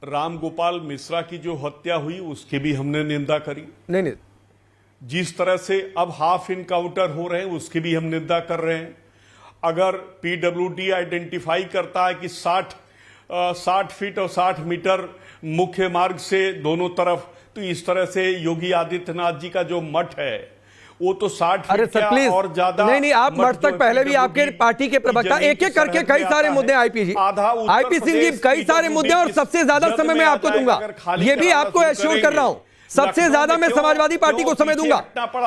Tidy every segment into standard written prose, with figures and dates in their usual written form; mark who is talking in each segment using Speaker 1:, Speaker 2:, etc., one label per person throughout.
Speaker 1: राम गोपाल मिश्रा की जो हत्या हुई उसकी भी हमने निंदा करी।
Speaker 2: नहीं,
Speaker 1: जिस तरह से अब हाफ इनकाउंटर हो रहे हैं उसकी भी हम निंदा कर रहे हैं। अगर पीडब्ल्यूडी आइडेंटिफाई करता है कि 60 फीट और 60 मीटर मुख्य मार्ग से दोनों तरफ, तो इस तरह से योगी आदित्यनाथ जी का जो मठ है वो तो 60
Speaker 2: अरे
Speaker 1: फीट
Speaker 2: सर प्लीज,
Speaker 1: और ज्यादा।
Speaker 2: नहीं, आप मठ तक पहले भी आपके पार्टी के प्रवक्ता एक एक करके कई सारे मुद्दे आईपी सिंह जी कई सारे मुद्दे, और सबसे ज्यादा समय मैं आपको दूंगा, ये भी आपको एश्योर कर रहा हूं, सबसे ज्यादा मैं समाजवादी पार्टी को समय दूंगा।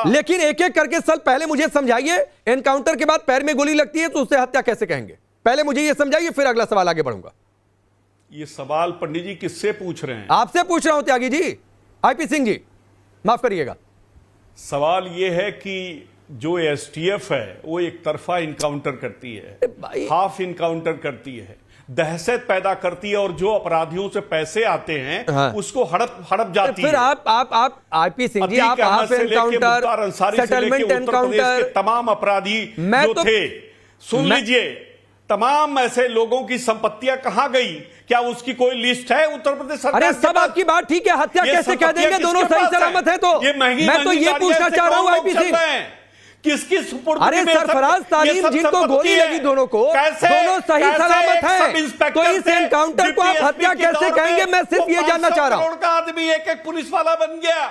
Speaker 2: लेकिन एक एक करके सर पहले मुझे समझाइए, एनकाउंटर के बाद पैर में गोली लगती है तो उससे हत्या कैसे कहेंगे? पहले मुझे ये समझाइए, फिर अगला सवाल आगे बढ़ूंगा।
Speaker 1: ये सवाल पंडित जी किससे पूछ रहे हैं?
Speaker 2: आपसे पूछ रहा हूं त्यागी जी, आईपी सिंह जी माफ करिएगा।
Speaker 1: सवाल ये है कि जो एसटीएफ है वो एक तरफा इनकाउंटर करती है, हाफ इनकाउंटर करती है, दहशत पैदा करती है, और जो अपराधियों से पैसे आते हैं
Speaker 2: हाँ।
Speaker 1: उसको हड़प जाती है।
Speaker 2: फिर आप आईपी सिंह जी, आप हाफ एनकाउंटर, सेटलमेंट एनकाउंटर,
Speaker 1: तमाम अपराधी जो थे, सुन लीजिए, तमाम ऐसे लोगों की संपत्तियां कहां गई? क्या उसकी कोई लिस्ट है उत्तर प्रदेश सरकार?
Speaker 2: अरे सब आपकी बात ठीक है, हत्या कैसे कह देंगे? दोनों सही सलामत है। तो मैं तो ये पूछना चाह रहा हूं आईपी सिंह,
Speaker 1: किसकी सुपुर्द?
Speaker 2: अरे सरफराज तालीम जिनको गोली लगी दोनों को, दोनों सही सलामत है, तो इस एनकाउंटर को आप हत्या कैसे कहेंगे? मैं सिर्फ ये जानना चाह रहा हूं।
Speaker 1: करोड़ का आदमी एक एक पुलिस वाला बन गया।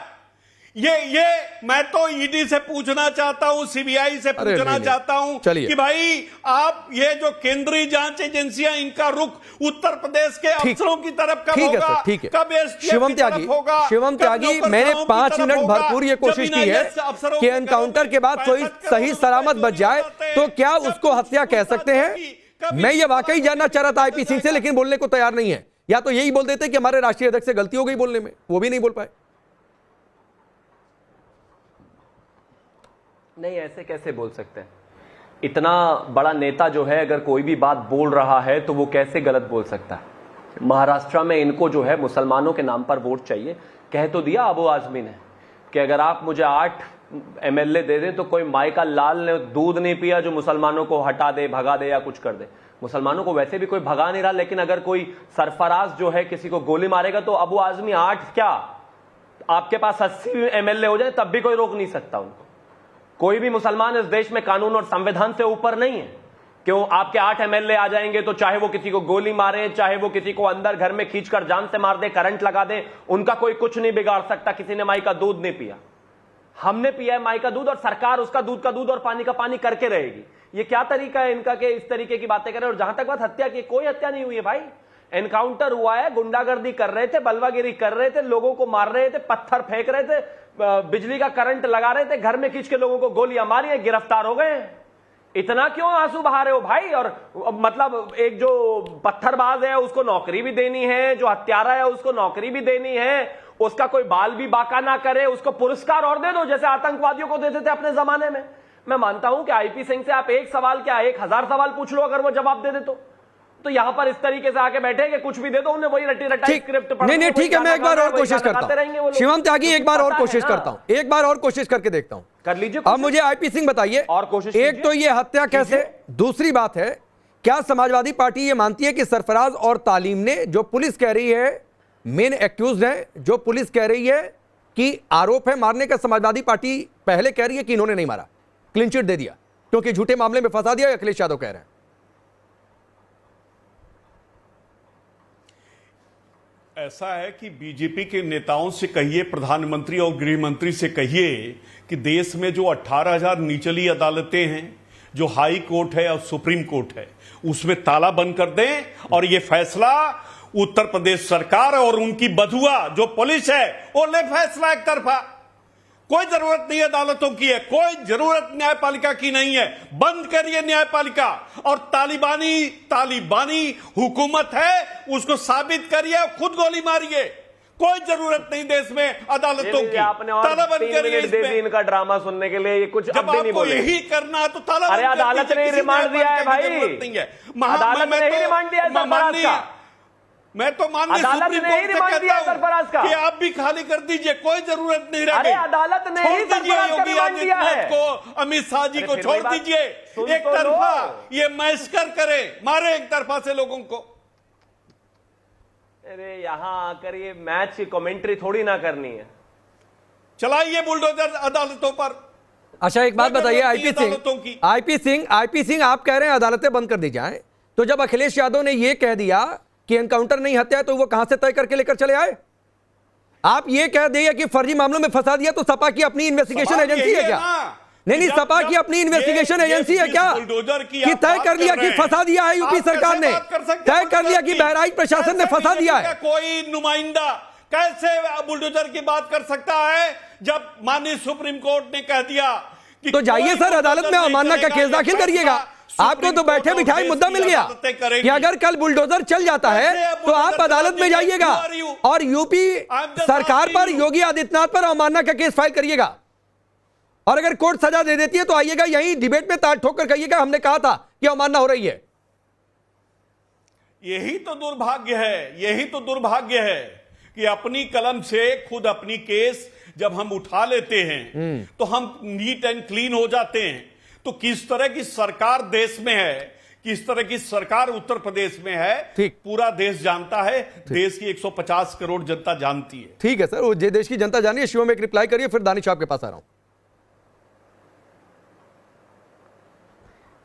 Speaker 1: ये मैं तो ईडी से पूछना चाहता हूं, सीबीआई से पूछना चाहता हूं कि भाई आप ये जो केंद्रीय जांच एजेंसियां, इनका रुख उत्तर प्रदेश के अफसरों की तरफ कब होगा? कब
Speaker 2: शिवम त्यागी, मैंने 5 मिनट भरपूर ये कोशिश की है कि एनकाउंटर के बाद कोई सही सलामत बच जाए तो क्या उसको हत्या कह सकते हैं? मैं ये वाकई जानना चाह रहा था आईपी सिंह से, लेकिन बोलने को तैयार नहीं है। या तो यही बोल देते कि हमारे राष्ट्रीय अध्यक्ष से गलती हो गई बोलने में, वो भी नहीं बोल पाए।
Speaker 3: नहीं, ऐसे कैसे बोल सकते हैं? इतना बड़ा नेता जो है, अगर कोई भी बात बोल रहा है तो वो कैसे गलत बोल सकता है? महाराष्ट्र में इनको जो है मुसलमानों के नाम पर वोट चाहिए। कह तो दिया अबू आजमी ने कि अगर आप मुझे 8 एमएलए दे दें तो कोई माई का लाल ने दूध नहीं पिया जो मुसलमानों को हटा दे, भगा दे या कुछ कर दे। मुसलमानों को वैसे भी कोई भगा नहीं रहा, लेकिन अगर कोई सरफराज जो है किसी को गोली मारेगा तो अबू आजमी 8 क्या, आपके पास 80 एमएलए हो जाए तब भी कोई रोक नहीं सकता उनको। कोई भी मुसलमान इस देश में कानून और संविधान से ऊपर नहीं है। क्यों आपके 8 एमएलए आ जाएंगे तो चाहे वो किसी को गोली मारे, चाहे वो किसी को अंदर घर में खींचकर जान से मार दे, करंट लगा दे, उनका कोई कुछ नहीं बिगाड़ सकता। किसी ने माई का दूध नहीं पिया, हमने पिया है माई का दूध, और सरकार उसका दूध का दूध और पानी का पानी करके रहेगी। ये क्या तरीका है इनका कि इस तरीके की बातें करें? और जहां तक बात हत्या की, कोई हत्या नहीं हुई है भाई। एनकाउंटर हुआ है, गुंडागर्दी कर रहे थे, बलवागिरी कर रहे थे, लोगों को मार रहे थे, पत्थर फेंक रहे थे, बिजली का करंट लगा रहे थे, घर में खींच के लोगों को गोलियां मारी है, गिरफ्तार हो गए। इतना क्यों आंसू बहा रहे हो भाई? और मतलब एक जो पत्थरबाज है उसको नौकरी भी देनी है, जो हत्यारा है उसको नौकरी भी देनी है, उसका कोई बाल भी बाका ना करे, उसको पुरस्कार और दे दो जैसे आतंकवादियों को देते थे अपने जमाने में। मैं मानता हूं कि आईपी सिंह से आप एक सवाल क्या 1000 सवाल पूछ लो, अगर वो जवाब दे दे तो यहां पर इस तरीके से आके बैठे कि कुछ भी दे दो उन्हें, वही रटी रटाई स्क्रिप्ट पढ़।
Speaker 2: नहीं ठीक है, मैं एक बार और कोशिश करता हूं। शिवम त्यागी, एक बार और कोशिश करता हूं, एक बार और कोशिश करके देखता हूं,
Speaker 3: कर लीजिए।
Speaker 2: अब मुझे आईपी सिंह बताइए
Speaker 3: और कोशिश।
Speaker 2: एक तो ये हत्या कैसे, दूसरी बात है क्या समाजवादी पार्टी ये मानती है कि सरफराज और तालीम ने, जो पुलिस कह रही है मेन एक्यूज्ड है, जो पुलिस कह रही है कि आरोप है मारने का, समाजवादी पार्टी पहले कह रही है कि इन्होंने नहीं मारा, क्लीन चिट दे दिया क्योंकि झूठे मामले में फंसा दिया, अखिलेश यादव कह रहे हैं।
Speaker 1: ऐसा है कि बीजेपी के नेताओं से कहिए, प्रधानमंत्री और गृह मंत्री से कहिए कि देश में जो 18,000 निचली अदालतें हैं, जो हाई कोर्ट है और सुप्रीम कोर्ट है, उसमें ताला बंद कर दें और ये फैसला उत्तर प्रदेश सरकार और उनकी बधुआ जो पुलिस है वो ले फैसला एक तरफा। कोई जरूरत नहीं है अदालतों की, है कोई जरूरत न्यायपालिका की नहीं है। बंद करिए न्यायपालिका, और तालिबानी हुकूमत है उसको साबित करिए और खुद गोली मारिए। कोई जरूरत नहीं देश में अदालतों की।
Speaker 3: आपने और 3 मिनट दे दी इनका ड्रामा सुनने के लिए, ये कुछ अब भी नहीं बोले।
Speaker 1: यही करना है तो ताला।
Speaker 3: अरे अदालत ने रिमांड दिया है भाई, अदालत ने ही रिमांड दिया है सरफराज का।
Speaker 1: मैं तो माननीय सुप्रीम कोर्ट से कहता हूं कि आप भी खाली कर दीजिए, कोई जरूरत नहीं रही।
Speaker 3: अरे अदालत ने ही सरफराज का रिमांड दिया है।
Speaker 1: को अमित शाह जी को छोड़ दीजिए, एक तरफा ये मैस्कर करे, मारे एक तरफा से लोगों को।
Speaker 3: अरे यहाँ आकर ये मैच की कमेंट्री थोड़ी ना करनी है।
Speaker 1: चलाइए बुलडोजर अदालतों पर।
Speaker 2: अच्छा एक बात बताइए,
Speaker 1: अदालतों की
Speaker 2: आईपी सिंह आप कह रहे हैं अदालतें बंद कर दी जाएं, तो जब अखिलेश यादव ने यह कह दिया कि एनकाउंटर नहीं हत्या है, तो वो कहां से तय करके लेकर चले आए? आप ये कह दिए कि फर्जी मामलों में फंसा दिया, तो सपा की अपनी इन्वेस्टिगेशन एजेंसी है क्या? नहीं, सपा की अपनी इन्वेस्टिगेशन एजेंसी है क्या कि तय कर लिया कि फंसा दिया है यूपी सरकार ने, तय कर लिया कि बहराइच प्रशासन ने फंसा दिया है?
Speaker 1: कोई नुमाइंदा कैसे बुलडोजर की बात कर सकता है जब माननीय सुप्रीम कोर्ट ने कह दिया कि
Speaker 2: तो जाइए सर अदालत में अवमानना का केस दाखिल करिएगा। आपको तो बैठे बिठाए मुद्दा मिल गया कि अगर कल बुलडोजर चल जाता है तो आप अदालत में जाइएगा और यूपी सरकार पर, योगी आदित्यनाथ पर अवमानना का केस फाइल करिएगा, और अगर कोर्ट सजा दे देती है तो आइएगा यहीं डिबेट में ताड़ ठोक कर कहिएगा हमने कहा था कि अवमानना हो रही है।
Speaker 1: यही तो दुर्भाग्य है, यही तो दुर्भाग्य है कि अपनी कलम से खुद अपनी केस जब हम उठा लेते हैं तो हम नीट एंड क्लीन हो जाते हैं। तो किस तरह की सरकार देश में है, किस तरह की सरकार उत्तर प्रदेश में है, पूरा देश जानता है, देश की 150 करोड़ जनता जानती है।
Speaker 2: ठीक है सर, वो देश की जनता जानिए। शिवम एक रिप्लाई करिए, फिर दानिश आपके पास आ रहा हूं।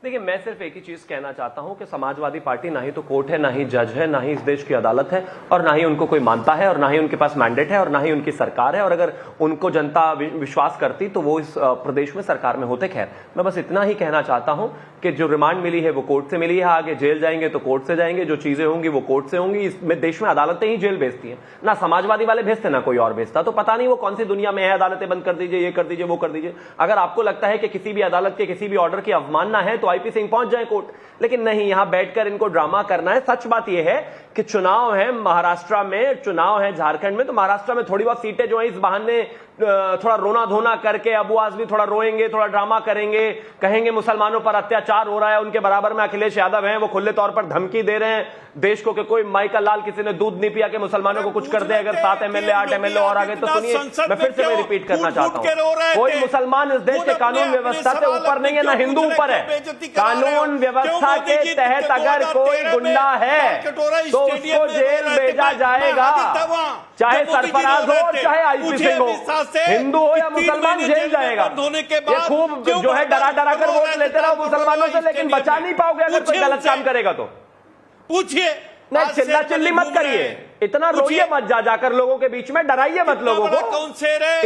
Speaker 3: देखिए, मैं सिर्फ एक ही चीज कहना चाहता हूं कि समाजवादी पार्टी ना ही तो कोर्ट है, ना ही जज है, ना ही इस देश की अदालत है, और ना ही उनको कोई मानता है, और ना ही उनके पास मैंडेट है, और ना ही उनकी सरकार है। और अगर उनको जनता विश्वास करती तो वो इस प्रदेश में सरकार में होते। खैर, मैं बस इतना ही कहना चाहता हूं कि जो रिमांड मिली है वो कोर्ट से मिली है, आगे जेल जाएंगे तो कोर्ट से जाएंगे, जो चीजें होंगी वो कोर्ट से होंगी। इसमें देश में अदालतें ही जेल भेजती हैं, ना समाजवादी वाले भेजते ना कोई और भेजता। तो पता नहीं वो कौन सी दुनिया में है, अदालतें बंद कर दीजिए, ये कर दीजिए, वो कर दीजिए। अगर आपको लगता है कि किसी भी अदालत के किसी भी ऑर्डर की अवमानना है तो आईपी सिंह पहुंच जाए कोर्ट, लेकिन नहीं, यहां बैठकर इनको ड्रामा करना है। सच बात यह है कि चुनाव है महाराष्ट्र में, चुनाव है झारखंड में, तो महाराष्ट्र में थोड़ी बहुत सीटें जो है इस बहाने थोड़ा रोना धोना करके अबू आजमी थोड़ा रोएंगे, थोड़ा ड्रामा करेंगे, कहेंगे मुसलमानों पर अत्याचार हो रहा है, उनके बराबर में अखिलेश यादव हैं, वो खुले तौर पर धमकी दे रहे हैं देश को कि कोई माई का लाल किसी ने दूध नहीं पिया कि मुसलमानों को कुछ कर दे अगर 7 एमएलए 8 एमएलए और आगे। तो सुनिए, मैं फिर से रिपीट करना चाहता हूं, कोई मुसलमान इस देश के कानून व्यवस्था से ऊपर नहीं है, ना हिंदू ऊपर है। कानून व्यवस्था के तहत अगर कोई गुंडा है तो उसको जेल भेजा जाएगा, चाहे सरफराज हो चाहे आईपी सिंह हो, हिंदू हो या मुसलमान, जेल जाएगा। ये खूब जो है डरा डरा कर वोट लेते रहो मुसलमानों से, लेकिन बचा नहीं पाओगे अगर कोई गलत काम करेगा तो।
Speaker 1: पूछिए,
Speaker 3: नहीं, चिल्ला चिल्ली मत करिए, इतना रोइए मत, जाकर लोगों के बीच में डराइए मत लोगों को।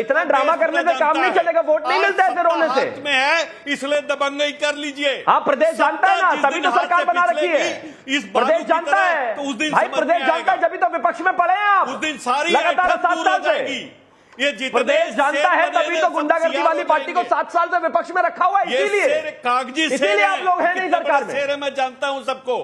Speaker 3: इतना ड्रामा करने से काम नहीं चलेगा, वोट नहीं मिलता है रोने से।
Speaker 1: में है इसलिए दबंगई कर लीजिए।
Speaker 3: हाँ, प्रदेश जानता है ना, तभी तो सरकार बना रखी है। प्रदेश जानता है भाई, प्रदेश जानता है, जब तो विपक्ष में पड़े हैं आप।
Speaker 1: उस दिन सारी
Speaker 3: लगातार 7 साल से ये प्रदेश जानता है, तभी तो गुंडागर्दी वाली पार्टी को 7 साल से विपक्ष में रखा हुआ है। इसीलिए
Speaker 1: कागजी
Speaker 3: इसीलिए आप लोग हैं नहीं सरकार में।
Speaker 1: मैं जानता हूं सबको।